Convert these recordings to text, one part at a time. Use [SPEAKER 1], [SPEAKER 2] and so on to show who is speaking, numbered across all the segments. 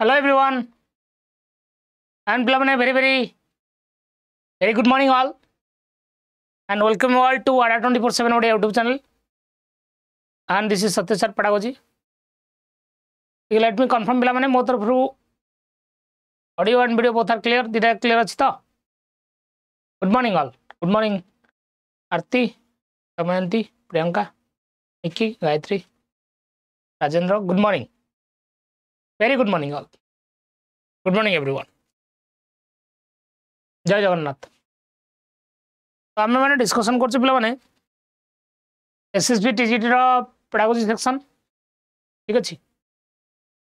[SPEAKER 1] Hello everyone, and very good morning all, and welcome you all to Odia 24/7 Odia YouTube channel. And this is Satya Sir Pedagogy. Let me confirm पिला माने मो तरफ audio and video both are clear. Dida clear अछि तो? Good morning all. Good morning Arti, Damayanti, Priyanka, Nikki, Gayatri, Rajendra. Good morning. Very good morning all. Good morning everyone. जय जगन्नाथ. तो आम मैंने डिस्कसन कर पे SSB TGT पेडागोजी सेक्शन ठीक अच्छे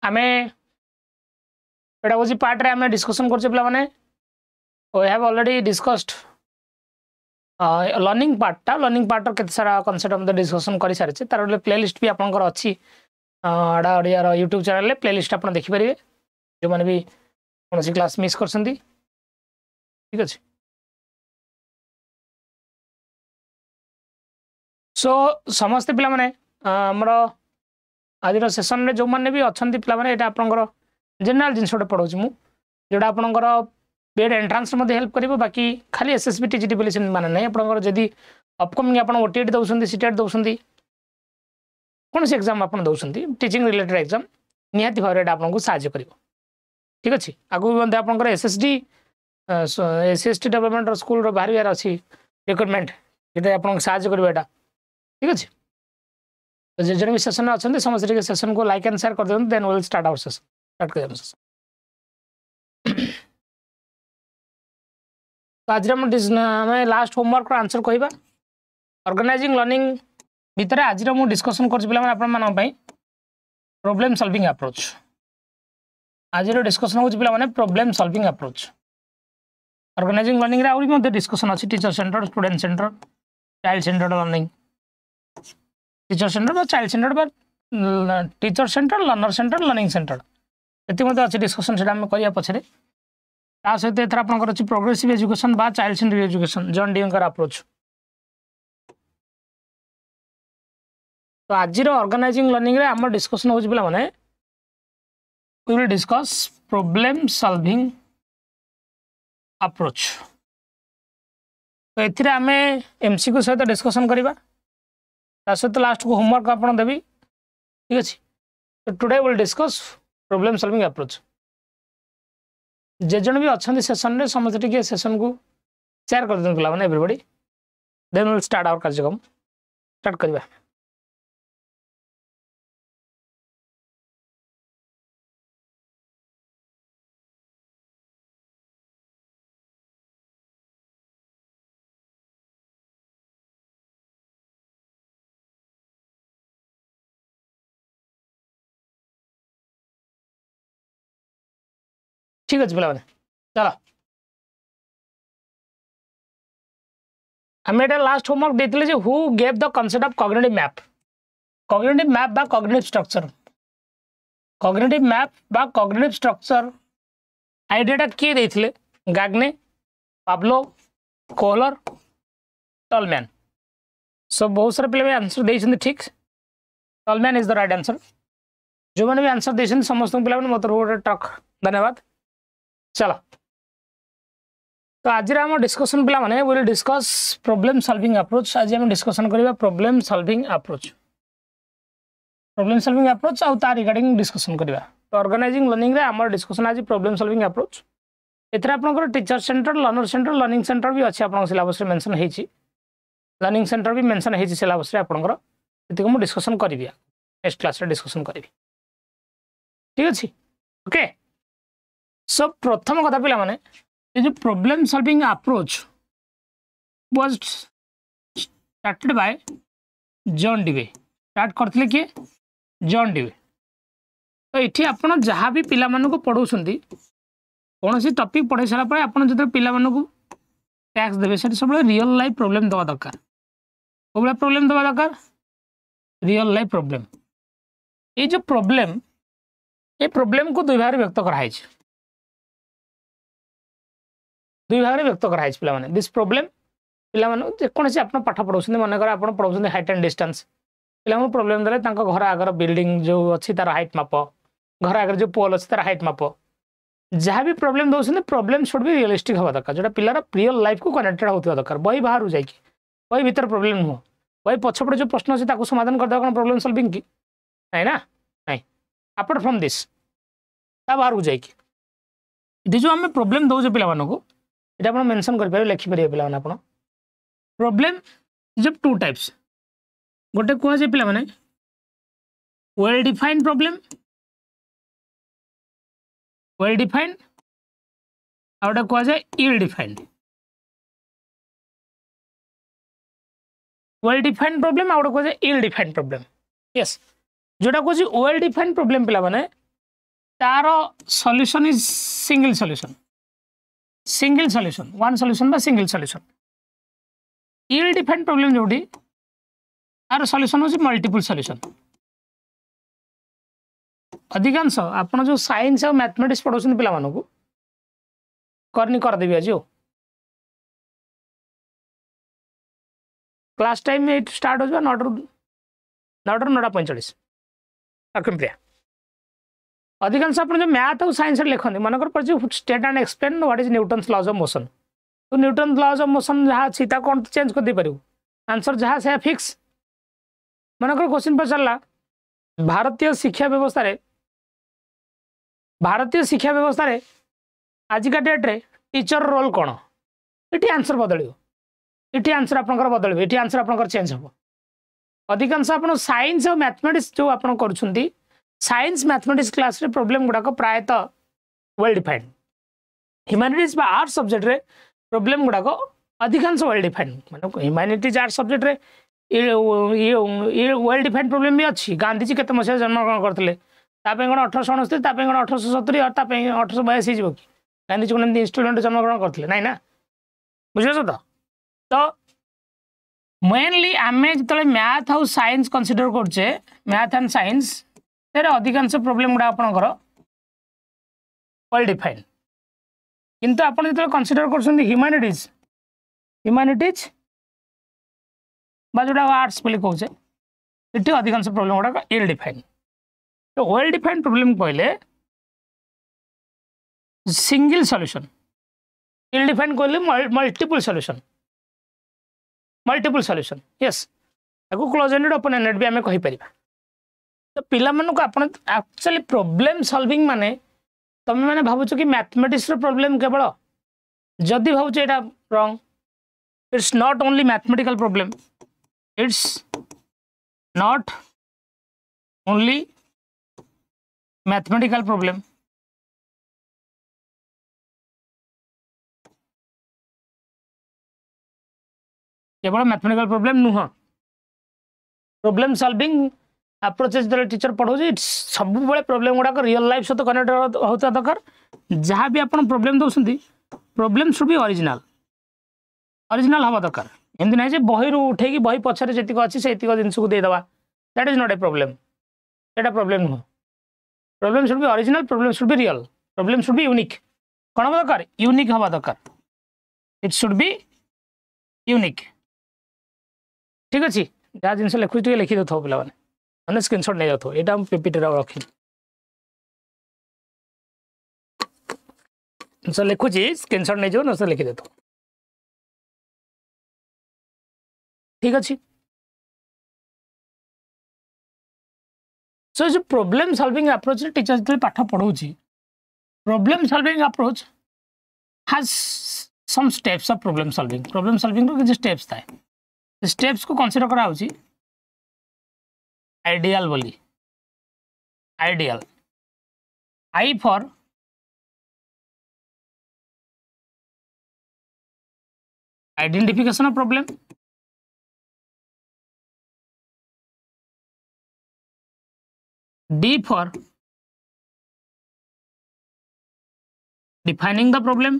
[SPEAKER 1] आम पेडागोजी पार्ट रे आम डिस्कसन कर पे we have already discussed learning part केते सारा कॉन्सेप्ट हम डिस्कसन कर सारी तार प्लेलिस्ट भी आपंकर अच्छी आड़ा ओडिया यूट्यूब चैनल प्लेलिस्ट आप देखिपारे जो मैंने भी कौन सी क्लास मिस कर ठीक अच्छे. सो समस्ते पिला माने हमर आज सेसन में जो मैंने भी अच्छा पिला माने एटा आपनकर जनरल जिनसोटे पढ़ाऊँ मु जोटा आपनकर बेड एंट्रांस हेल्प कर बाकी खाली SSB TGT बोली माने नहीं आपनकर जदि अपकमिंग आप OTET दौरान CTET दौरान कौन सी एग्जाम आप दौरान टीचिंग रिलेटेड एग्जाम निहाती भाव आपको साहाय्य कर ठीक अच्छे. आगु भी आपनकर SST डेवलपमेंट स्कूल बाहर यार अच्छी रिक्रुटमेंट ये आपको साहाय्य करवा ठीक अच्छे. तो जो भी सेशन में अच्छा समस्त सेशन को लाइक एंड शेयर कर दिखाते then will start our session start कर सेशन. तो आज आम लास्ट होमवर्क आंसर कहवा ऑर्गेनाइजिंग लर्निंग भितर आज मुझे डिस्कसन कर प्रॉब्लम सॉल्विंग अप्रोच. आज डिस्कसन हो problem solving approach organising learning रे आउरी डिस्कसन अच्छी teacher centre student centre child centre learning teacher centre child centre teacher centre learner centre learning centre ये अच्छे डिस्कसन से करिया पछरे सहित एथर आपनकर अच्छी प्रोग्रेसिव एजुकेशन बा चाइल्ड सेंटर एजुकेशन जॉन डीकर अप्रोच. तो आज ऑर्गेनाइजिंग लर्निंग रे आम डिस्कसन हो पिला माने we will discuss problem solving approach. तो एथिरे आमे MCQ सहित डिस्कसन करिबा सहित लास्ट को होमवर्क आप देवी ठीक अच्छे. तो today will discuss problem solving approach. जे जन भी अच्छा सेशन रे समस्त टिके सेशन को शेयर कर देन पिला माने everybody then will start our कार्यक्रम स्टार्ट करिबा. ठीक अच्छे पिला चलो आम एटा लास्ट होमवर्क देते who gave the concept of cognitive map बा कॉग्निटिव स्ट्रक्चर आइडियाटा किए देथिले Gagne Pavlov Kohler Tolman. So बहुत सारा पिला आंसर देइछन ठीक Tolman is the right answer. जो मैंने भी आंसर देइछन समस्त पिला मत टक धन्यवाद. चलो तो आज आम डिस्कसन पिला माने will discuss problem solving approach. आज आम डिस्कसन करिबा प्रॉब्लम सॉल्विंग अप्रोच आ तार रिगार्डिंग डिस्कसन करिबा. तो ऑर्गेनाइजिंग लर्निंग रे आम डिस्कसन आज प्रॉब्लम सॉल्विंग अप्रोच. एथरा आपनकर teacher centre learner centre learning centre भी अच्छे आपन सिलेबस रे मेंशन हेछि लर्निंग सेंटर भी मेंशन हेछि सिलेबस रे आपनकर एतिको मु डिस्कसन करिबी नेक्स्ट क्लास रे डिस्कसन करिबी ठीक अछि. ओके सो प्रथम कथा पिला माने ये जो problem solving approach was started by John डीवे. Start करथिले कि जॉन डीवे. तो इठी आपण जहाँ भी पिला मानन को पढौसंती कौन सी टॉपिक पढ़ाई सारा पर आपण जते पिला मानन को टैक्स देबे से सब रियल लाइफ प्रॉब्लम दवा दरकार. कोबला प्रॉब्लम दवा दरकार रियल लाइफ प्रॉब्लम. ये जो प्रॉब्लम को दुई भाग व्यक्त कराई व्यक्त कराई पिला माने दिस प्रॉब्लम पिला माने जेकोसी आप पाठ पढ़ाऊँ मनकर आप पढ़ाऊँ हाइट एंड डिस्टेंस पिला प्रॉब्लम देले घर आगर बिल्डिंग जो अच्छी तार हाइट माप घर आगे जो पोल अच्छे तार हाइट माप जहाँ भी प्रोब्लेम दौरान प्रोब्लेम शुड भी रियलिस्टिक हवा दरकार जो पिलार रियल लाइफ को कनेक्टेड होता दरकार बही बाहर जाकि बही भीतर प्रोब्लेम नुह बही पछपटे जो प्रश्न अच्छे समाधान करदे कौन प्रोब्लेम सॉल्विंग की नहीं ना नहीं अपार्ट फ्रॉम दिस बाहर को जाकि जो आम प्रोब्लेम दौचे पिला ये आप मेंशन करेंगे लिखिपारे पे आप problem is of two types गोटे कहुए पे well defined problem well defined आ गोटे कहुए ill defined well defined problem आ गोटे कहुए इल डिफाइंड प्रोब्लेम यस जोटा कहूँ वेल डिफाइंड प्रोब्लेम पे तार solution is single solution one solution बा single solution ill defined problem जोटी तार सॉल्यूशन होची मल्टीपल सॉल्यूशन अधिकांश आपन जो साइंस और मैथमेटिक्स पढ़ाउछन पिला मानकु करनी कर देबी आज क्लास टाइम में स्टार्ट हो 9:45 अकम्प्रिया अधिकांश आप जो मैथ और साइंस लिखते मनकर पर state and explain what is Newton's laws of motion तो न्यूटन लॉज ऑफ मोशन जहाँ अच्छी कौन चेंज कर दे पारू आंसर जहाँ से फिक्स मनकर क्वेश्चन पचारा भारतीय शिक्षा व्यवस्था रे आजिका डेट रे टीचर रोल कौन ये आंसर बदल ये आंसर आप बदल ये आंसर आप चेंज हम अधिकांश आप साइंस और मैथमेटिक्स जो आप कर साइंस मैथमेटिक्स क्लास रे प्रॉब्लम गुड़ाक प्रायतः वेल डिफाइंड ह्यूमैनिटीज बा आर्ट्स सब्जेक्ट रे प्रॉब्लम गुड़ाक अधिकांश वेल डिफाइंड माने ह्यूमैनिटीज आर्ट्स सब्जेक्ट रे वेल डिफाइंड प्रॉब्लम भी अच्छी गांधीजी केते मसिया जन्म ग्रहण करथिले तापे कोन 1869 तापे कोन 1870 और तापे 1882 जीवो कि गांधीजी कोन इंस्ट्रूमेंट जन्म ग्रहण करथिले नहीं ना बुझियो तो मेनली आमे जतले मैथ और साइंस कंसीडर करछे मैथ एंड साइंस तेरे अधिकांश प्रॉब्लम गुड़ा आपणकर वेल डिफाइंड किंतु आप जो कंसीडर कर ह्यूमैनिटीज जोटा आर्ट्स बोली कहे ये अधिकांश प्रॉब्लम गुड़ाक इल डिफाइंड तो वेल डिफाइंड प्रॉब्लम कहले सिंगल सॉल्यूशन इल डिफाइंड कहले मल्टीपल सॉल्यूशन यस ताको क्लोज एंडेड ओपन एंडेड भी आम कहि परिबा तो पिला मानक आप एक्चुअली प्रॉब्लम सॉल्विंग माने तुम मैंने भावुच कि मैथमेटिक्स प्रॉब्लम केवल जदि भावुच एटा wrong it's not only mathematical problem it's not only mathematical problem केवल मैथमेटिकल प्रॉब्लम नुह प्रॉब्लम सॉल्विंग अप्रोचेस जो टीचर पढ़ाऊँ सब प्रॉब्लम गुड़ाक रियल लाइफ सहित कनेक्ट होता दरकार जहाँ भी आप प्रॉब्लम दौरान प्रॉब्लम शुड बी ओरिजिनल हवा दरकार एमती ना बही उठे बही पछरे जीक अच्छी से जिन को देदेवा that is not a problem एटा प्रॉब्लम नुह problem should be original problem should be real problem should be unique कौन हवा दरकार यूनिक हवा दरकार इट शुड बी यूनिक ठीक अच्छे जहाँ जिन लिखुचे लिखी दे पे मैंने स्क्रीनशॉट नहीं जाओ ये पीपीटी रखी लिखुची स्क्रीनशॉट नहीं जाओ न लिखी दे ठीक अच्छे सो जो प्रॉब्लम सॉल्विंग अप्रोच टीचर जो पाठ पढ़ाऊँ problem solving approach has some steps of problem solving किसी स्टेप्स थाए स्टेप्स को कंसीडर करा आइडियल बोली ideal I for identification of problem D for defining the problem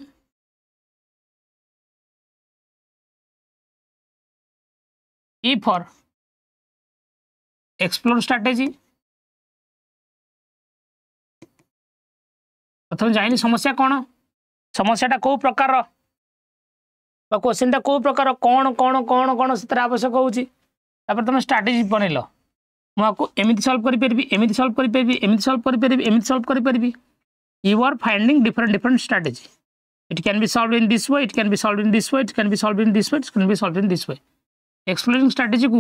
[SPEAKER 1] E for explore strategy प्रथम जानी समस्या कौन समस्याटा कौ प्रकार क्वेश्चनटा कौ प्रकार कौन कौन कौन कौन से आवश्यक होती तुम स्ट्रैटेजी बनइल मुझको एमती सॉल्व करि परबी एमती सॉल्व करि परबी एमती सॉल्व करि परबी एमती सॉल्व करि परबी you are finding different strategy it can be solved in this way it can be solved in this way it can be solved in this way it can be solved in this way exploring strategy को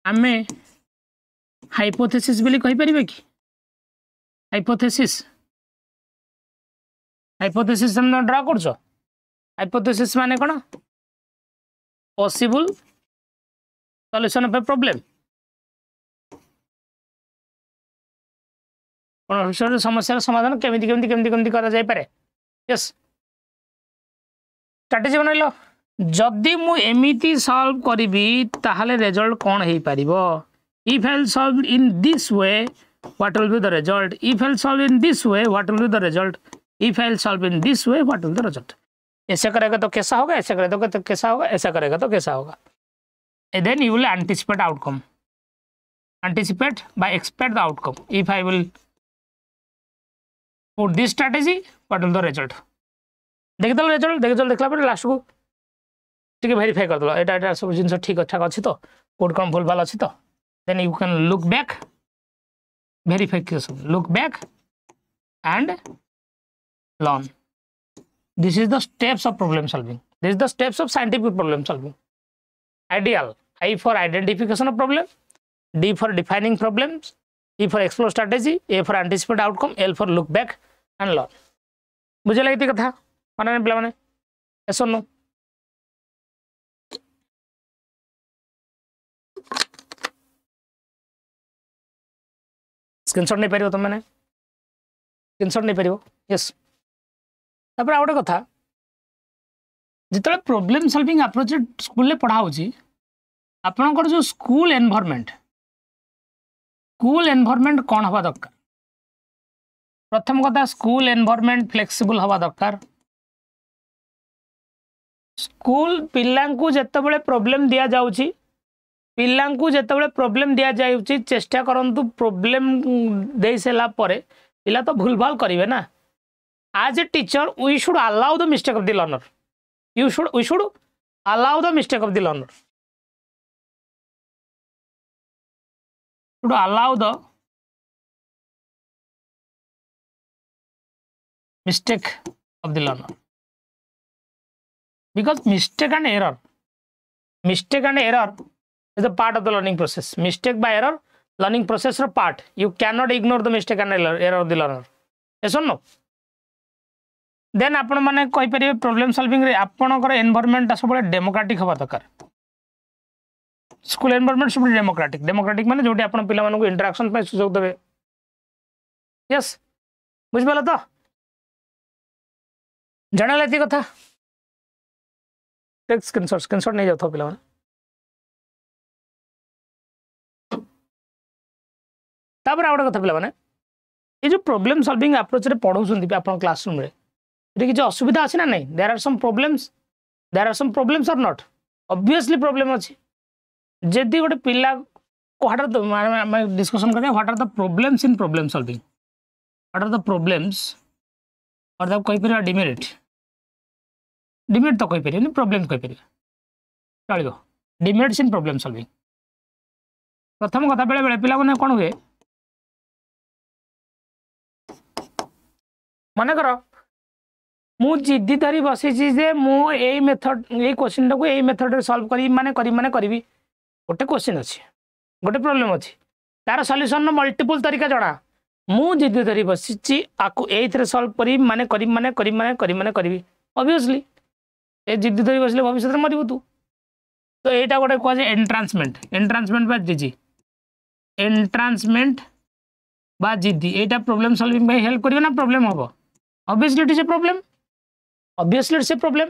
[SPEAKER 1] आमे hypothesis बोली कहि परिबे कि hypothesis hypothesis हम draw करछो hypothesis माने कोन possible solution of a problem कोन समस्या समाधान केमिति केमिति केमिति केमिति करा जाय पारे यस स्ट्रैटेजी बनैलो जदि मु एमिति सॉल्व करिवि ताहाले रिजल्ट कोन हेई परिबो if I solve in this way what will be the result if I solve in this way what will be the result if I solve in this way what will the result ऐसे करेगा तो कैसा होगा ऐसे करेगा तो कैसा होगा ऐसा करेगा तो कैसा होगा and then you will anticipate outcome anticipate by expect the outcome if I will put this strategy what will the result देखदल रिजल्ट देखदल देखला पर लास्ट को ठीक वेरीफाई कर दलो एटा सब जिंस ठीक ठाक अछि तो कोड कम भूल भाल अछि तो then you can look back verification look back and learn this is the steps of problem solving this is the steps of scientific problem solving IDEAL I for identification of problem D for defining problems E for explore strategy A for anticipate outcome L for look back and learn बुझे लगी कथा माने पिला माने एसो no screenshot नहीं पारिबो तुम माने स्क्रीनशॉट नहीं पारिबो यस तापर आ गोटे कथा जितले प्रॉब्लम सॉल्विंग अप्रोच स्कूल ले पढ़ा होची आपनकर जो स्कूल एनवायरनमेंट कोन हवा दरकार प्रथम कथा स्कूल एनवायरनमेंट फ्लेक्सिबल हवा दरकार स्कूल पिलांकु जेतेबेले प्रॉब्लम दिया जाउची पिलांकु जेतेबेले प्रॉब्लम दिया जाउची चेष्टा करंतु प्रॉब्लम देई सेला परे पिला तो भूलभाल करिवे ना as a teacher we should allow the mistake of the learner we should allow the mistake of the learner should allow the mistake of the learner because mistake and error is a part of the learning process mistake by error learning process or part you cannot ignore the mistake and error of the learner yes or no then आपण माने कहि परिबे problem solving रे आपणकर environment सब democratic हवा दरकार school environment सब डेमोक्रेटिक माने जोटी आपण पिला मानको इंटरेक्शन पे सुयोग देबे यस बुझ पाला तो जणा लेती कथा टेक स्क्रीनशॉट नहीं जातो पिला माने तापर आउट कथा पिला माने ये जो प्रॉब्लम सॉल्विंग अप्रोच रे पढौसंती आपण क्लासरूम रे किसी असुविधा अच्छी ना नहीं there are some problems are not obviously problem अच्छी जदि गोटे पिला व्हाट आर डिस्कशन करें what are the problems in problem solving what are the problems और तब कही पर डिमेरिट तो कही पारे प्रॉब्लम कही पारे चलो डिमेरिट्स इन प्रॉब्लम सॉल्विंग प्रथम कथा बेले बेले पिला माने कोन हुए माने करो मु जिद्दी धरी बसी जे मु ए मेथड ए क्वेश्चन को ए मेथड रे सॉल्व करी माने करी गोटे क्वेश्चन अच्छी गोटे प्रॉब्लम अच्छी तार सॉल्यूशन मल्टीपल तरीका जଣା मु जिद्दी धरी बसी आकु एथरे सॉल्व करी माने करी ऑब्वियसली ए जिद्दी धरी बसले भविष्य में मरिबो तू तो एटा गोटे कह एंट्रांसमेंट बा जीजी एंट्रांसमेंट बा जिद्दी एटा प्रॉब्लम सॉल्विंग में हेल्प करियो ना प्रॉब्लम हबो obviously it is a problem obviously it's a problem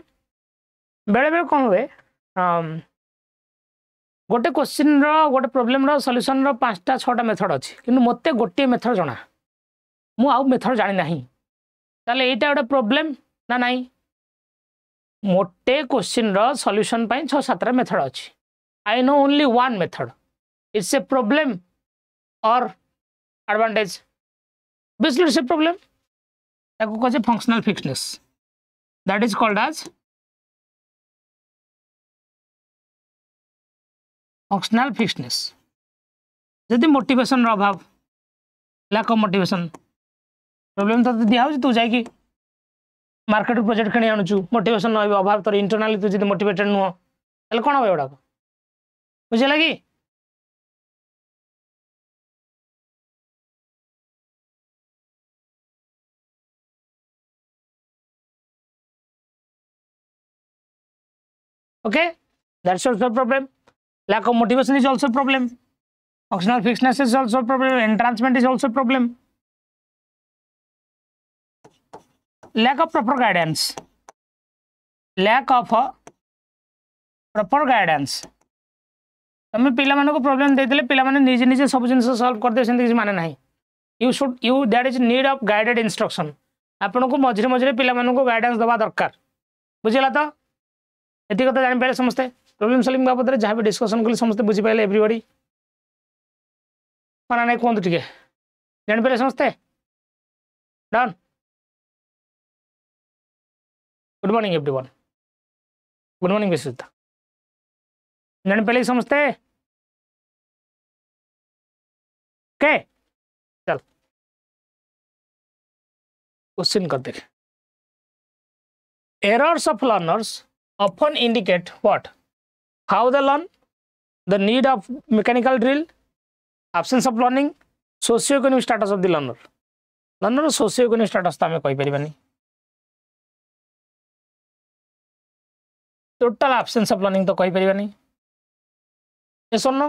[SPEAKER 1] बेले बेले कौन हुए गोटे क्वेश्चन गोटे प्रॉब्लम सॉल्यूशन 5टा 6टा मेथड अच्छी किंतु मते गोटे मेथड जना मु आउ मेथड जानि नाही ताले एटा गोटे प्रॉब्लम ना नाही मोटे क्वेश्चन सॉल्यूशन पई 6-7टा मेथड अच्छी I know only one method it's a problem और advantage obviously it's a problem ताको कहे functional fixedness that is called as functional fixedness जदि मोटिवेशन अभाव लैक ऑफ मोटिवेशन प्रॉब्लम तो दिया हो तू जाई मार्केट प्रोजेक्ट किणी आणुचु मोटिवेशन अभाव तो इंटरनली तू जदि मोटिवेटेड नुह ताले कोन हो एडा बुझिला कि okay, that's also a problem. Lack of motivation is also a problem. Functional fixedness is also a problem. Entrancement is also a problem. Lack of proper guidance. Lack of proper guidance. तमें पिला मानको problem दे देले पिला माने निजे निजे सब जिंस solve कर दे सेंति किछ माने नाही you that is need of guided instruction आपन को मझरे मझरे पिला मानको गाइडेंस दबा दरकार बुझिला तो एति कथा जानि पाले समस्ते प्रॉब्लम सॉल्विंग बाबत रे जहां भी डिस्कशन कली समस्ते बुझि पाले एवरीबॉडी माना नै कोन टिके जानि पाले समस्ते done good morning everyone good morning Vishwajit जानि पाले समस्ते ओके चल क्वेश्चन करते errors of learners often indicate what how they learn the need of mechanical drill absence of learning socioeconomic status of the learner socioeconomic status तो हमें कहि परिबानी total absence of learning तो कहि परिबानी yes or no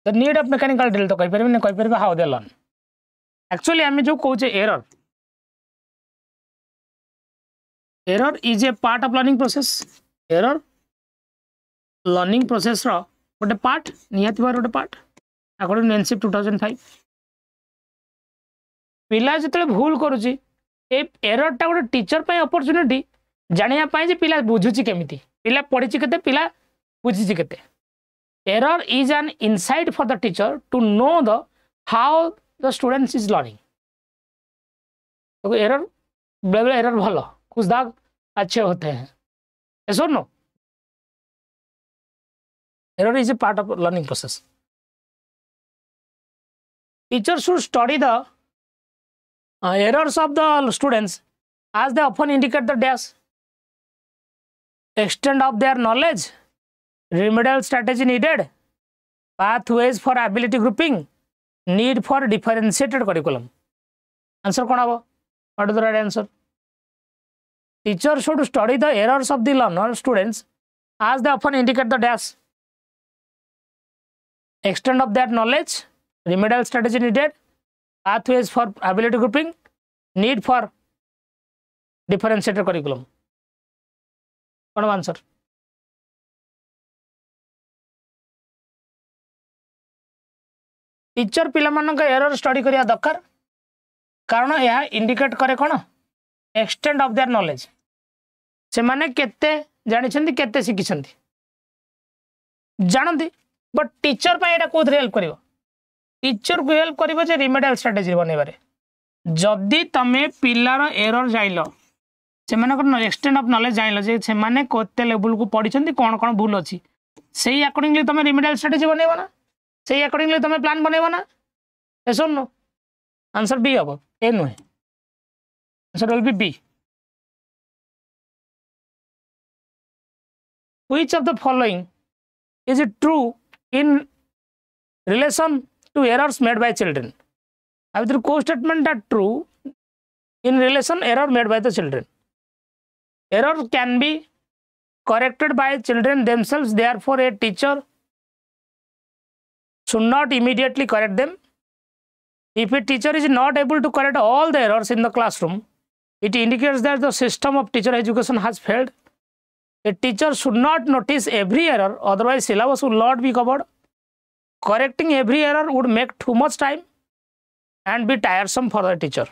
[SPEAKER 1] the need of mechanical drill तो कहि परिबा how they learn actually हमें जो कहूचे error is a part of learning process error learning process रो गोटे पार्ट नियत बार गोटे पार्ट अकॉर्डिंग टू एनसीप 2005 पिला जतले भूल करूची ए एरर टा गोटे टीचर पय अपॉर्चुनिटी जानिया पय जे पिला बुझुची केमिति पिला पढिची केते पिला बुझिची केते error is an insight for the teacher to know the how the students is learning तो error बड़े एरर भलो कुछ दाग अच्छे होते हैं ऐसा no error is a part of learning process teachers should study the errors of the students as they often indicate the dash extent of their knowledge remedial strategy needed pathways for ability grouping need for differentiated curriculum answer कौन हबो what is the right answer teacher should study the errors of the learner students as they often indicate the dash extent of their knowledge remedial strategy needed pathways for ability grouping need for differentiated curriculum कौन answer teacher पिला मानक error study करिया दरकार कारण यह indicate करे कौन extend of their knowledge से माने केते जानि छंती केते सिखि छंती जानती बट टीचर पे एटा कोथ हेल्प करिवो टीचर को हेल्प करिवो जे रिमेडियल स्ट्रेटजी बनेबारे जदी तमे पिलार एरर जाइलो से माने को एक्सटेंड ऑफ नॉलेज जाइलो जे से माने कोते लेवल को पढि छंती कोन कोन भूल अछि सेही अकॉर्डिंगली तमे रिमेडियल स्ट्रेटजी बनेबो ना सेही अकॉर्डिंगली तमे प्लान बनेबो ना एसो नो आंसर बी हबो A no answer will be B which of the following is it true in relation to errors made by children either co-statement are true in relation error made by the children error can be corrected by children themselves therefore a teacher should not immediately correct them if a teacher is not able to correct all the errors in the classroom it indicates that the system of teacher education has failed a teacher should not notice every error otherwise syllabus will not be covered correcting every error would make too much time and be tiresome for the teacher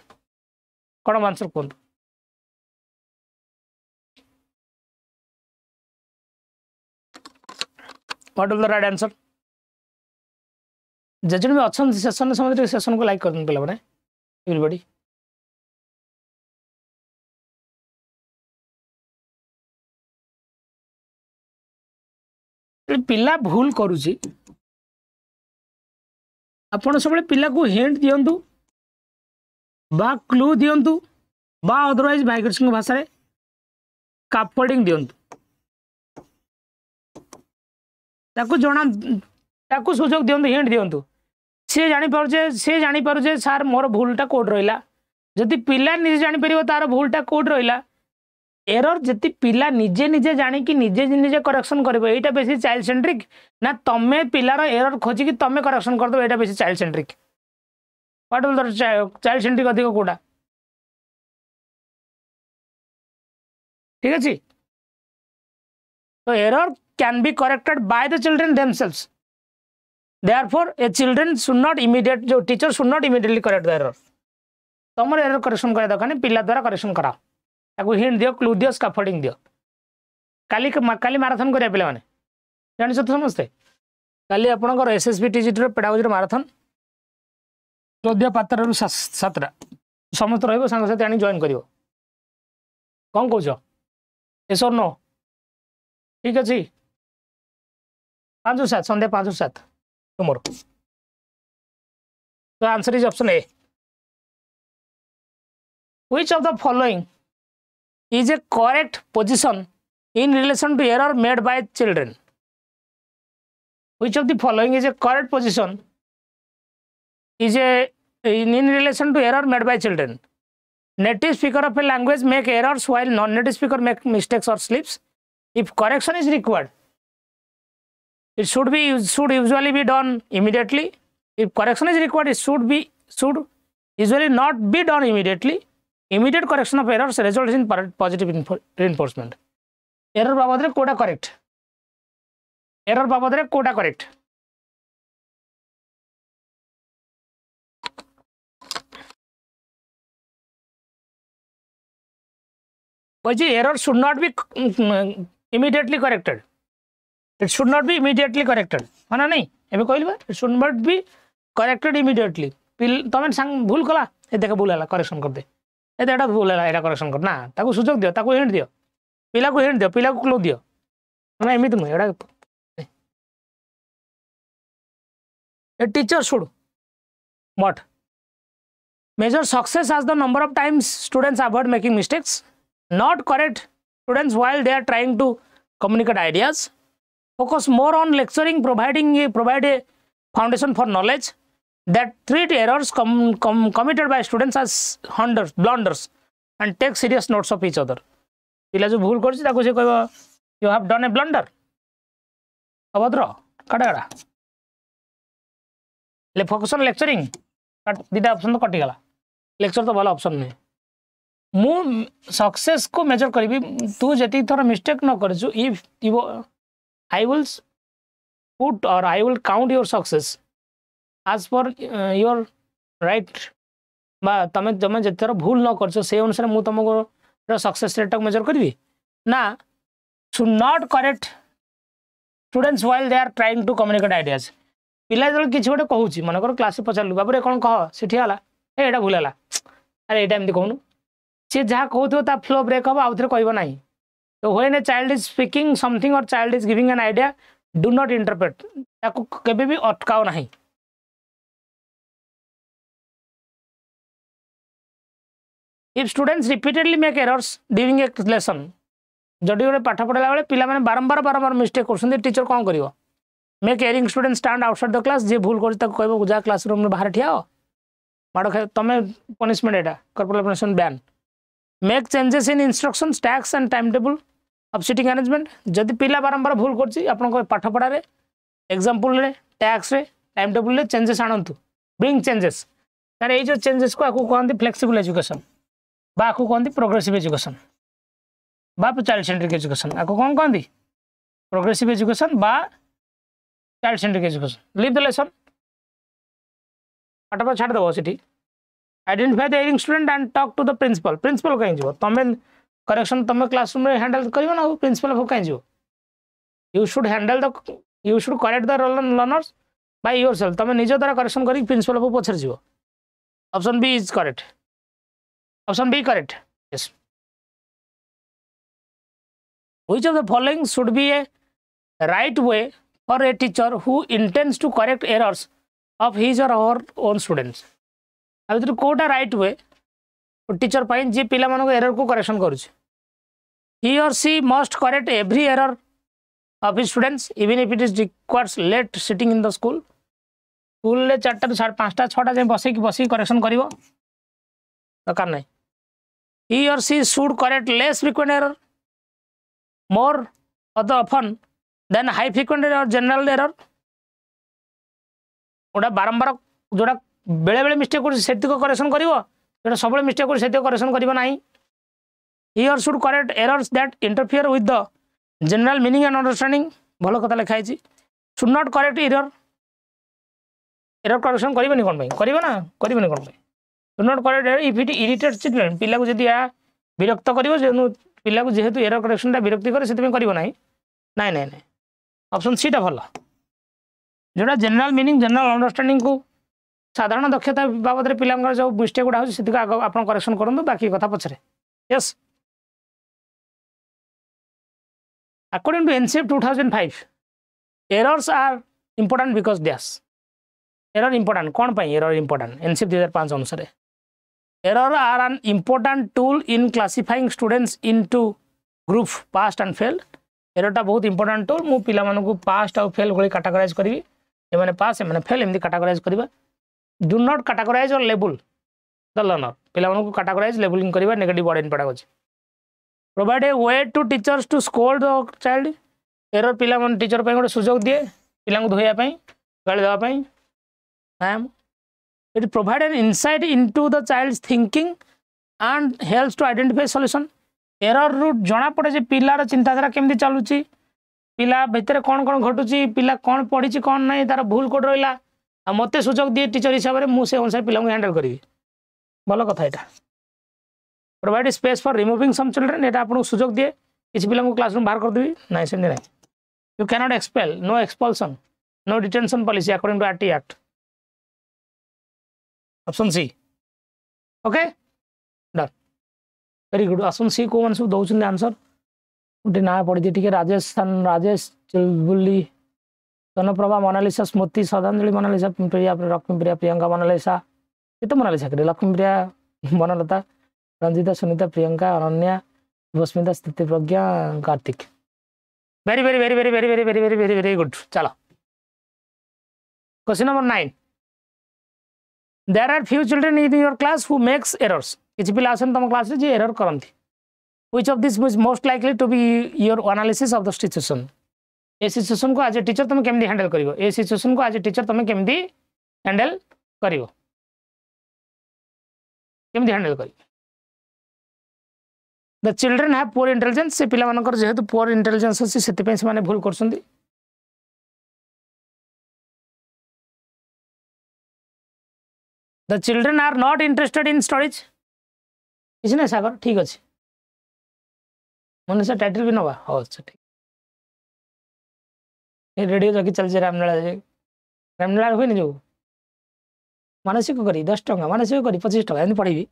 [SPEAKER 1] कौन answer कौन what is the right answer जजन में अच्छा session समझ session को like कर दें पहले एवरीबॉडी पिला भूल करूची आपण सब पिला को हिंट दियंतु बा क्लू दियंतु बा अदरवाइज भाइग्रेशन भाषा रे स्कैफोल्डिंग दियंतु ताकू जणा ताकू सुजोग दियंतु हिंट दियंतु से जानि पारुजे सार मोर भूलटा कोड रहिला जदि पिला निजे जानि परिबो तार भूलटा कोड रहिला एरर जति पिला निजे निजे जानि कि निजे निजे करेक्शन करबो एटा बेसी चाइल्ड सेंट्रिक ना तमे पिलार एरर खोजि कि तमे करेक्शन कर दो एटा बेसी child centric what will the child centric अधिक कोडा ठीक अछि तो error can be corrected by the children themselves therefore a children should not immediate जो teacher should not immediately correct the error तमर एरर करेक्शन करे दरकार पिला द्वारा करेक्शन करा ताको हिंट दियो क्लू दियो स्कैफोल्डिंग दियो काली मैराथन करिया पिला माने जानि छ समझते काली आपनकर एसएसबी टीजीटी रो पेडागोजी रो मैराथन 14 पात्र रु 7 समस्त रहइबो संग साथी आनी जॉइन करियो कोन कहउछ यस और नो ठीक अछि 5 7 Sunday 5 7 tomorrow the answer is option A which of the following is a correct position in relation to error made by children which of the following is a correct position is in relation to error made by children native speaker of a language make errors while non-native speaker make mistakes or slips if correction is required it should usually be done immediately if correction is required it should usually not be done immediately immediate correction of errors results in positive reinforcement error babad re koda correct error babad re koda correct because error should not be immediately corrected it should not be immediately corrected माना नहीं एबे कहली बा it should not be corrected immediately तमे संग भूल कला ए देख भूल हला करेक्शन कर दे ए देटा भूल हला एटा करेक्शन कर ना ताको सुजोग दियो ताको हिंट दियो पिला को हिंट दियो पिला को क्लू दियो ना एमित न एटा a teacher should what measure success as the number of times students avoid making mistakes not correct students while they are trying to communicate ideas focus more on lecturing provide a foundation for knowledge that treat errors committed by students as blunders and take serious notes of each other पिला जो भूल करछि ताको से कहबो you have done a blunder अभद्र काटा ले फोकस ऑन लेक्चरिंग दीटा ऑप्शन तो कटि गला लेक्चर तो भला ऑप्शन नहीं मु सक्सेस को मेजर करबी तू जति थोड़ा मिस्टेक न करछु if I will put or I will count your success as per your right बा तमे जमे जतर भूल न करछो से अनुसार मु तमको सक्सेस रेट मेजर करबी ना should not correct students while they are trying to communicate ideas पिला जल किछ गोटे कहूची मन कर क्लास पचारलु बाबरे कोन कह सिठी हला ए एटा भूल हला अरे एटा एमती कहनु से जहा कहथो ता फ्लो ब्रेक हो आउथरे कहबो नाही So when a child is speaking something or child is giving an idea, do not interpret. ताको कभी भी अटकाओ नहीं. If students repeatedly make errors during a lesson, जदि गोटे पाठ पढ़ाला बेले पिला माने बारंबार मिस्टेक करछन टीचर कोन करिवो make erring student stand outside the class जे भूल कर ताको कहबो जा क्लासरूम में बाहर ठिया हो माडो खाय तमे punishment Etah corporal punishment ban make changes in instructions tags and timetable of sitting arrangement जदि पिला बारंबार भूल करछि आपन को पाठ पढ़ा रे एग्जांपल रे टैक्स रे टाइम टेबल रे चेंजेस आनंतु ब्रिंग चेंजेस तारे ए जो चेंजेस को आकु कहंती फ्लेक्सिबल एजुकेशन बा आकु कहंती प्रोग्रेसिव एजुकेशन बा चाइल्ड सेंट्रिक एजुकेशन आकु कोन कहंती प्रोग्रेसिव एजुकेशन बा child centric education leave the lesson पाठ पर छाड़ दबो सिटी identify the erring student and talk to the principal कहीं जीवो तमे करेक्शन तमे क्लासरूम रे हैंडल करियो ना प्रिंसिपल हो कहीं जीवो you should correct the learners by yourself तमे निज द्वारा करेक्शन करी प्रिंसिपल को पछर जीवो option B is correct option B correct yes which of the following should be a right way for a teacher who intends to correct errors of his or our own students आ भीतर कोटा right way teacher पाई जी पिला मानको error को correction करूछ he or she must correct every error of his students even if it is requires late sitting in the school school ले 4टा ରୁ 5ଟା 6ଟା जाए बसी करेक्शन करिवो दरकार नहीं he or she should correct less frequent error more other often than high frequent error general error ओडा बारंबार जोड़ा बेले बेले मिस्टेक कर सेति को करेक्शन करिवो जोड़ा सबले मिस्टेक कर सेति को करेक्शन करिवो नाही he or should correct errors that interfere with the general meaning and understanding भलो कथा लिखा है should not correct error correction करिवो कोन भाई करिवो ना करिवो कोन भाई should not correct error if it irritates children पिला को जदी आ विरक्त करिवो जे पिला को जेहेतु एरर करेक्शन ता विरक्ति करे सेति में करिवो नाही नाही नाही नाही ऑप्शन सी ता भलो जोड़ा जनरल मीनिंग जनरल अंडरस्टैंडिंग को साधारण दक्षता बाबद रे पिलांगर जो मिस्टेक उडा होछि सेति को आपण करेक्शन करंदो बाकी कथा पछरे yes according to NCF 2005 errors are important because this error important कौन पाई error important एनसीएफ 2005 अनुसार error are an important tool in classifying students into group passed and failed error टा बहुत important tool मु पिला मानको passed और fail गोली categorise करबी ए माने पास ए माने फेल एमदी कैटेगराइज करबा डू नॉट कैटेगराइज और लेबल द लर्नर पिला मानको कैटेगराइज लेबलिंग करबा negative word in pedagogy provide a way to teachers to scold the child error पिला मन टीचर पे गोटे सुजोग दिए पिला को धोया पई गाली देवा पई ma'am it provide an insight into the child's thinking and helps to identify solution error रु जना पड़े जे पिलार चिंताधारा केमदी चालुची पिला भितर कौन कौन घटुची पिला कौन पढ़ी कौन नहीं तार भूल कोड रहा आ मत सुजोग दिए टीचर हिसाब से मुझे अनुसार पिला हैंडल करी भल कथा यहाँ provide space for removing some children ये आपको सुजोग दिए किसी पिला क्लासरूम बाहर करदेवी ना सेमती ना you can not expel no expulsion no detention policy according to RT act option C okay done very good option C को मन सब दौरान आंसर गोटे ना पड़ी थी राजेश चिलबुल्ली सनप्रभा मोनालिसा स्मृति श्रद्धांजलि मोनालिसा प्रिया लक्ष्मीप्रिया प्रियंका मोनालिसा ये तो मोनालिसा करे Lakshmipriya Banalata Ranjita Sunita Priyanka Ananya Bhasmita Sthiti Pragya Kartik very very very very very very very very very very good चलो question number 9 there are few children in your class who makes errors किछि पिला आछन तम क्लास रे जे एरर करंती which of this is most likely to be your analysis of the situation ए situation को एज ए टीचर तुम केमदी हैंडल करिवो ए सिचुएशन को एज ए टीचर तुम केमदी हैंडल करिवो केमदी हैंडल करिवो the children have poor intelligence से पिला मानकर जेहेतु पुअर इंटेलिजेंस अछि सेति पे से माने भूल करसंदी the children are not interested in studies किछ नै सागर ठीक अछि मन से टाइटल भी नवा हो अच्छा ठीक ये रेडियो जकी चल रामलीला हुए नहीं जो मानसिक करी 10 टका मानसिक करी 25 टका एंड पढ़ी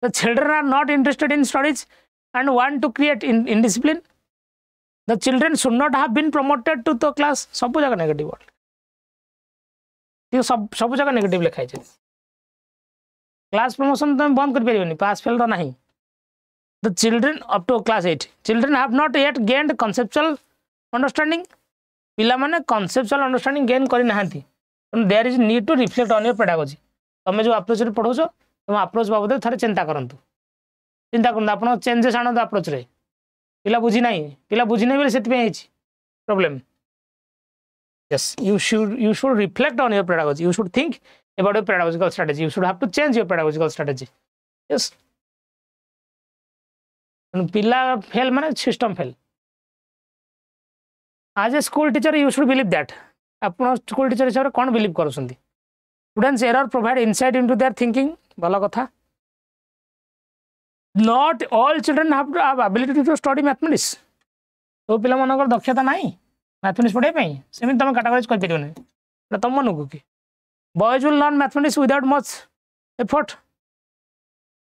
[SPEAKER 1] the children are not interested in studies and want to create in discipline the children should not have been promoted to the class सब जगह नेगेटिव वर्ड ये सब जगह नेगेटिव लिखाई छै क्लास प्रमोशन तुम बंद कर परिबनी पास फेल तो नहीं the children up to class 8 children have not yet gained conceptual understanding पिला माने conceptual understanding gain करि नाहंती there is need to reflect on your pedagogy तमे जो अप्रोच रे पढो छ तुम अप्रोच बाबद थारे चिंता करंतु आपण चेंजेस आनो अप्रोच रे पिला बुझी नाही बेले सेति पे हिची problem yes you should reflect on your pedagogy you should think about your pedagogical strategy you should have to change your pedagogical strategy yes पिला फेल माने सिस्टम फेल आज ए school teacher you should believe that अपन school teacher हिसाब से कौन believe करूछंती students error provide insight into their thinking भल कथा not all children have ability to study mathematics तो पिला मानकर दक्षता नाही मैथमेटिक्स पढ़े पई सेमी तुम कैटेगराइज कर परिबने तुम मन को कि boys will learn mathematics without much effort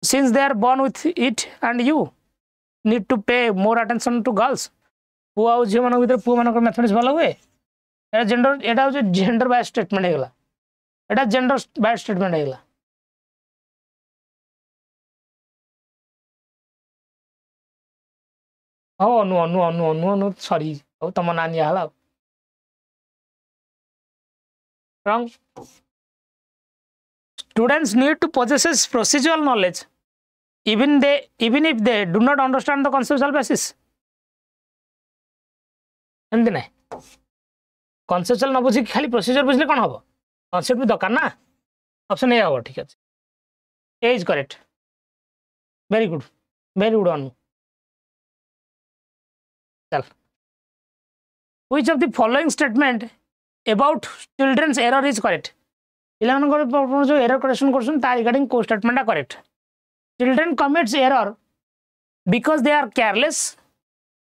[SPEAKER 1] since they are born with it and you need to pay more attention to girls पुआ और झियो मान भीतर पुआ मान मैथमेटिक्स भल हुए gender Etah gender by statement हेगला Etah gender bias statement है हो नु सॉरी हो तुम नानी हाला wrong. Students need to possess procedural knowledge even if they do not understand the conceptual basis. एमती ना कनसेप्चुअल न बुझी खाली प्रोसीजर बुझले कौन हम कनसेप्ट भी दरकार ना ऑप्शन ए हम ठीक अच्छे A is correct very good अनु चल which of the following statement about children's error is correct पिला जो एरर करेक्शन कर रिगार्डिंग को statement correct children commits error because they are careless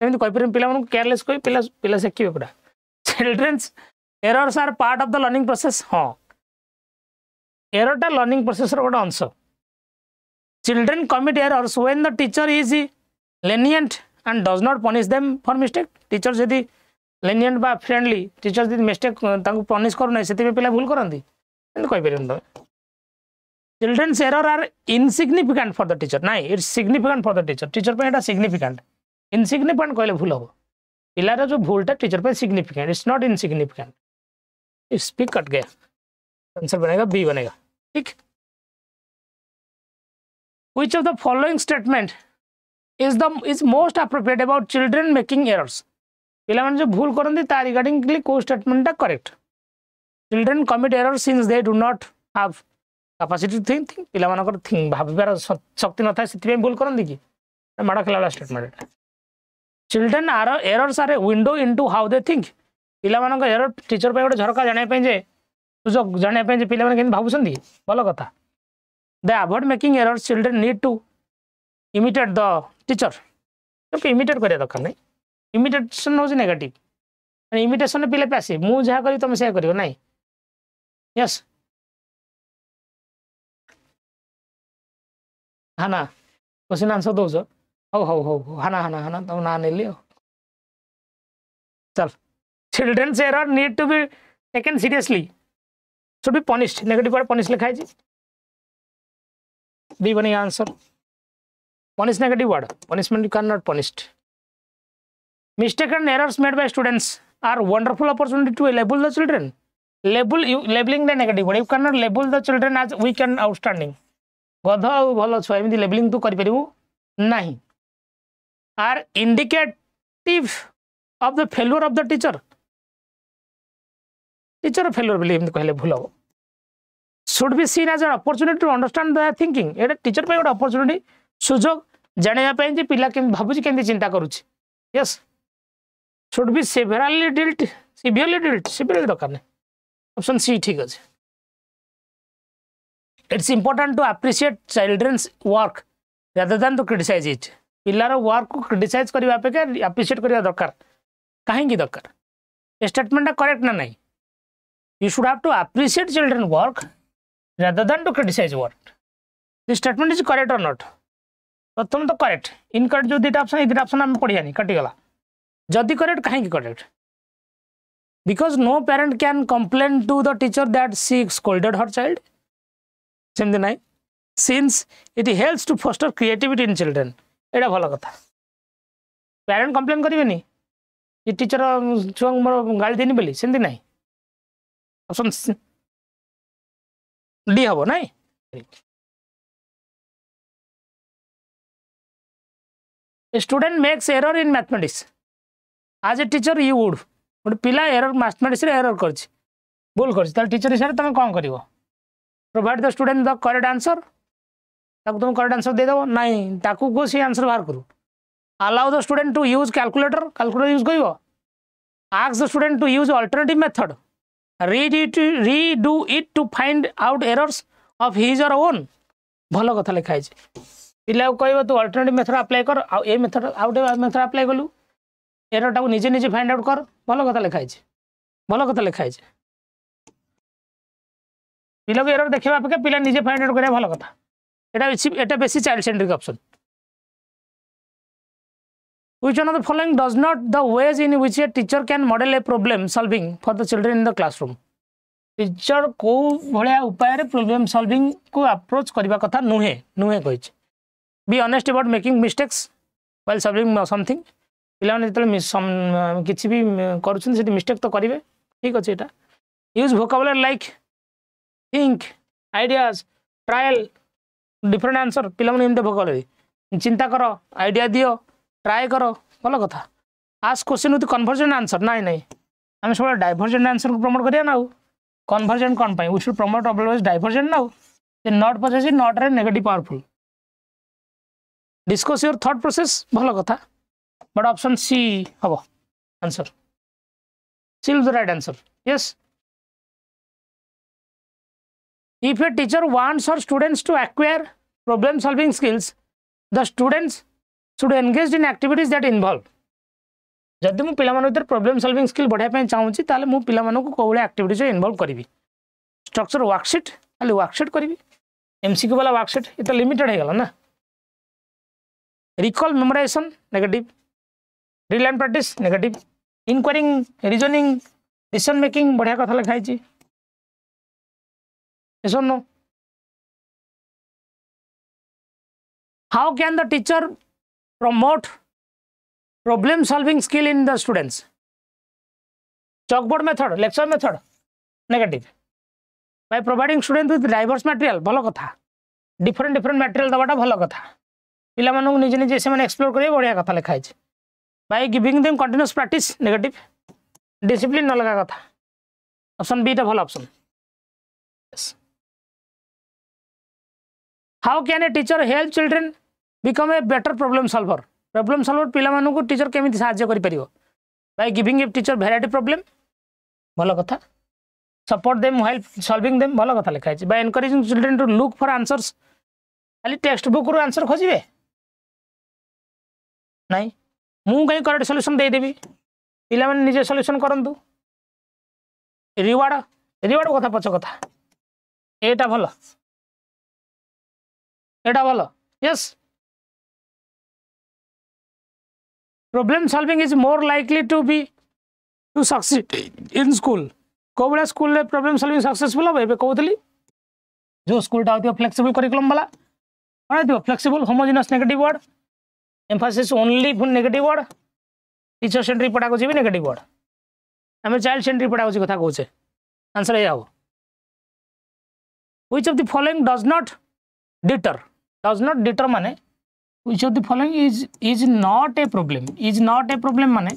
[SPEAKER 1] एमती कहीपर पिला केयरलेस कही पिला शिखे पूरा children's errors are part of the learning process हाँ एररटा लर्निंग प्रोसेस गोटे अंश children commit errors when the teacher is lenient and does not punish them for mistake teacher जदि lenient बा फ्रेंडली टीचर जदि मिस्टेक तांको पनिश करू नै सेति पिला भूल करंती एंत कहि परियन त children's error are insignificant for the teacher नाइ it's significant for the teacher teacher पे एटा सिग्निफिकेंट इनसिग्निफिकेंट कहले भूल हो पिलार जो भूलटा टीचर पे significant it's not insignificant it's B cut गया आंसर बनेगा बी बनेगा ठीक which of the following statement is most appropriate about children making errors पिला माने जो भूल करंती ता रिगार्डिंगली को statement correct children commit error since they do not have capacity to think पिला मानकर थिंक भाबिबार शक्ति न थाए सेति भूल करंती कि माडा खेला statement children are errors are a window into how they think पिला मानकर एरर टीचर पे गोटे झरका जाने पे जे सुजोग जाने पे जे पिला माने केन भाबुसंदी भलो कथा they avoid making errors children need to imitate the teacher तो इमिटेट करिया दरकार नहीं इमिटेशन हूँ नेगेटिव इमिटेशन पिले पैसे मु जहाँ करी तुम से कर नहीं यस हाँ ना क्वेश्चन आंसर दौच हौ हौ हौ हाना हाना हाना तुम ना नहीं चल children's error need to be taken seriously should be punished negative punish लिखाई बी बनेगा answer punish negative word punishment you cannot punished mistaken errors made by students are wonderful opportunity to label the children labeling the negative word you cannot label the children as weak and outstanding गध भल छुआ एमती labelling तू कर परिबु नहीं are indicative of the failure of the teacher failure बोली एमती कहले भूल हो should be seen as an opportunity to understand their thinking Etah teacher पे गोटे opportunity सुजोग जाने जे पिला के भाबुची केंती चिंता करूची yes should be severely dealt दरकार नहीं ऑप्शन सी ठीक अच्छे it's important to appreciate children's work rather than to criticise it पिलार वर्क को क्रिटिसाइज करने अपेक्षा अप्रिशिएट करने दरकार कहीं दरकार ये स्टेटमेंट करेक्ट ना नहीं you should have to appreciate children work rather than to criticise work this statement is correct और नॉट प्रथम तो करेक्ट इनकरेक्ट जो दुटा ऑप्शन दुटा ऑप्शन आम पढ़ियानी कटिगला जदि करेक्ट कहीं correct because no parent can complain to the teacher that she scolded her child सेमती ना since it helps to foster creativity in children एटा भल कथा पेरेंट कंप्लेन करेंगे ये टीचर छुआ मोर गाड़ी देनी बोली सेमती ना ऑप्शन डी हम ना A student makes error in mathematics. As a teacher, you would. But पिला error mathematics रे error करछि भूल करछि ताल टीचर हिसाब से तुम कौन करिवो provide the student the correct answer ताको तुम करेक्ट आंसर दे देबो नहीं ताको को सी आंसर बाहर करू allow the student to use calculator use करिवो ask the student to use alternative method redo it to find out errors of his or own भलो कथा लिखाई छै पिला कह तू अल्टरनेटिव मेथड अप्लाई कर a method out method apply कलु एरर टाको निजे निजे फाइंड आउट कर भल कथा लिखाई पिला को एरर देखा अपेक्षा पिला निजे फाइंड आउट करा भल कथा एटा बेसी child centric option which one of the following does not the ways in which a teacher can model a problem solving for the children in the classroom teacher को भाया उपाय प्रॉब्लम सॉल्विंग को approach करने कथा नुहे नुहे कही be honest about making mistakes while solving something पिलाने जो किसी भी कर मिस्टेक तो करेंगे ठीक अच्छे यहाँ use vocabulary like think ideas trial different answer पिलाने एमती वोकाबुलरी चिंता कर आइडिया दियो ट्राए कर भल कथा ask question with convergent answer नाई नाई आम सब डाइवर्जेंट आंसर को प्रमोट करिया ना कन्वर्जेंट कौन we should promote always divergent ना नॉट पचास नॉट रे negative powerful discuss your thought process भल कथा बट ऑप्शन सी हम answer C is the right answer yes if a teacher wants her students to acquire problem solving skills the students should engage in activities that involve जदि मु पिला भर problem solving skill बढ़ाई चाहूँगी ताले मु पिला कौन एक्टिविटीज इन्वॉल्व करी स्ट्रक्चर वर्कशीट खाली वर्कशीट करी एमसीक्यू वाला वर्कशीट ये तो लिमिटेड हो गला ना recall memorization negative drill and practice negative inquiring reasoning decision making बढ़िया कथा लिखाई no how can the teacher promote problem solving skill in the students chalkboard method lecture method negative by providing students with diverse material भल कथा different material दबाटा भल कथा पिला मानू निजे निजे से माने एक्सप्लोर करिए बढ़िया कथा लिखाई by giving them continuous practice negative discipline न लगा कथा ऑप्शन बी टा भल option yes how can a teacher help children become a better problem solver problem solver पिला मानू टीचर केमी साहाय्य कर पारिबो by giving a teacher variety problem भल कथा support them while solving them भल कथा लिखाई by encouraging children to look for answers खाली टेक्स्ट बुक रो आंसर खोजिबे नहीं मु कहीं करेक्ट सॉल्यूशन दे देबी पिला माने निजे सॉल्यूशन करंतु रिवार्ड रिवार्ड कथा पछ कथा एटा भल yes problem solving is more likely to succeed in school को बड़ा स्कूल ले problem solving successful हो एबे कहउतली जो स्कूल टा होती फ्लेक्सिबल करिकुलम वाला कोन होती flexible homogeneous negative word Mphasis only for negative word teacher centric पढ़ा को जी नेगेटिव वर्ड हमें चाइल्ड सेंट्रिक पढ़ा को कथा कहउछे आंसर ए हो which of the following does not deter माने which of the following is not a problem माने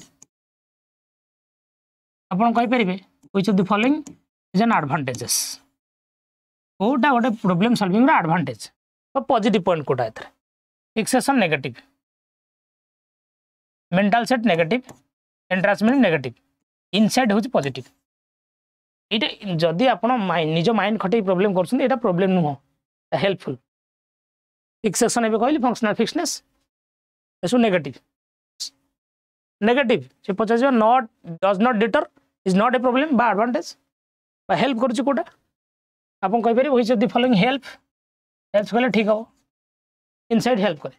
[SPEAKER 1] अपन कहि परिबे which of the following is an advantages कोटा गोटे प्रॉब्लम सॉल्विंग रा एडवांटेज तो पॉजिटिव पॉइंट कोटा एथरे fixation negative mental set negative entrancement negative inside होची पॉजिटिव एटा जदी आपण निज माइंड खटे प्रॉब्लम करछन एटा प्रॉब्लम नुह हेल्पफुल फिक्सेशन एबे कहली फंक्शनल फिक्सनेस एसो नेगेटिव से पचास not does not deter is not a problem बा एडवांटेज बा हेल्प करूची कोटा आपन कहि परिबे which of the following help कहले ठीक हो इनसाइड हेल्प करे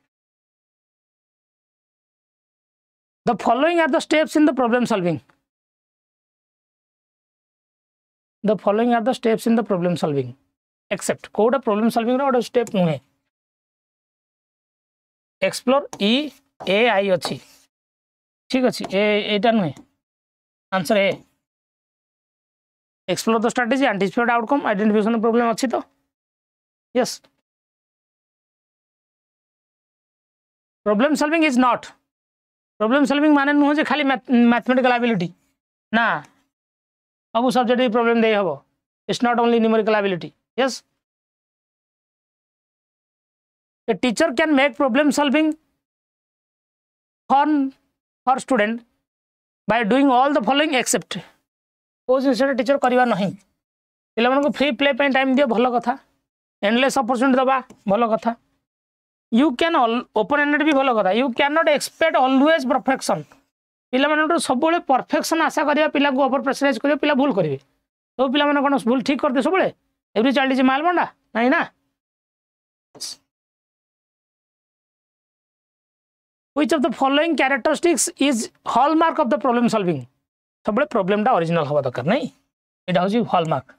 [SPEAKER 1] the following are the steps in the problem solving except कोटा प्रॉब्लम सॉल्विंग रो स्टेप नुहे एक्सप्लोर ए आई अच्छी ठीक अच्छे एटा नुहे आंसर ए explore the strategy anticipate outcome identification problem अच्छी तो yes problem solving is not problem solving माने नुह जे खाली मैथमेटिकल एबिलिटी ना सब सब्जेक्ट प्रॉब्लम दे हबो it's not only numerical ability yes A teacher can make problem solving fun for student by doing all the following except को जिन teacher करवा नहीं पिला मानको फ्री प्ले पे टाइम दियो भल कथा एंडलेस अपॉर्चुनिटी दबा भल कथा यू कैन ओपन एंडेड भी भल कथा you can not expect always perfection पिला मानको सब बेले परफेक्शन आशा करिया पिला को ओवर प्रेशराइज करियो पिला भूल करिवे तो पिला माने कोन भूल ठीक करते सब बेले एवरी चाइल्ड इज माल बंडा नहीं ना Which of the following characteristics is hallmark of the problem solving सब प्रॉब्लम टा ओरिजिनल हवा दरकार नहीं एटा होची hallmark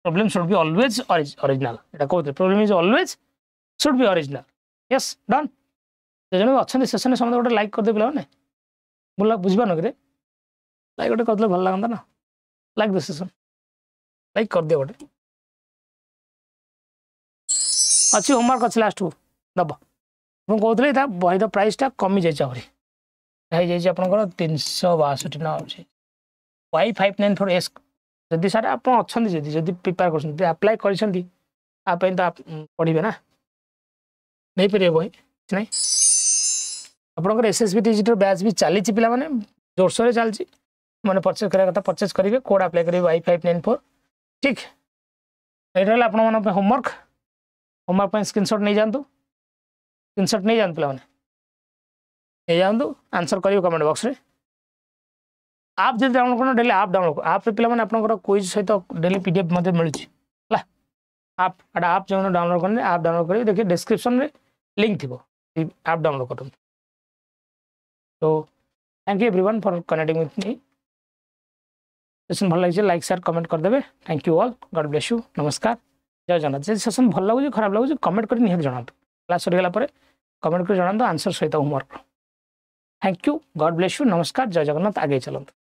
[SPEAKER 1] problem should be always original এটা কোতে problem is always should be original yes done जने अच्छे सेशन में समझ गोटे लाइक कर दे पिला ने बोला बुझबा न करे लाइक गोटे करले भल लागंदा ना लाइक द सेशन लाइक कर दे गोटे अच्छी होमवर्क अच्छी लास्ट को दब मुझे कहते था बही प्राइसटा कमी जाए आपंकर 362 ना Y594S जदि सारे आप अच्छा जदि प्रिपेयर कर अप्लाई कर तो पढ़े ना नहीं पारे बही कि नहीं आपंकर SSB TGT बैच भी चली पे जोरसोर चलती मैंने परचेज करा कथा परचेज करेंगे कोड अप्लाई करेंगे Y594 ठीक ये रहा आप होमवर्क होमवर्क स्क्रीनशॉट नहीं जातु स्क्रीनशॉट नहीं जातु पे नहीं जातु आंसर करेंगे कमेंट बॉक्स रे आप जब डाउनलोड करना डेली आप डाउनलोड आप पे आपंकर क्विज सहित डेली PDF मत मिलूँ आप जो डाउनलोड करेंगे आप डाउनलोड करेंगे देखिए डिस्क्रिप्शन में लिंक थी आप डाउनलोड कर तो thank you everyone for connecting with me session भल लगे लाइक शेयर कमेंट करदे thank you all God bless you नमस्कार जय जगन्नाथ जब सेशन भल लगे खराब लगे कमेंट कर निहाती जनातु क्लास सरीगला कमेंट कर जनातु आंसर सहित homework thank you God bless you नमस्कार जय जगन्नाथ आगे चलते।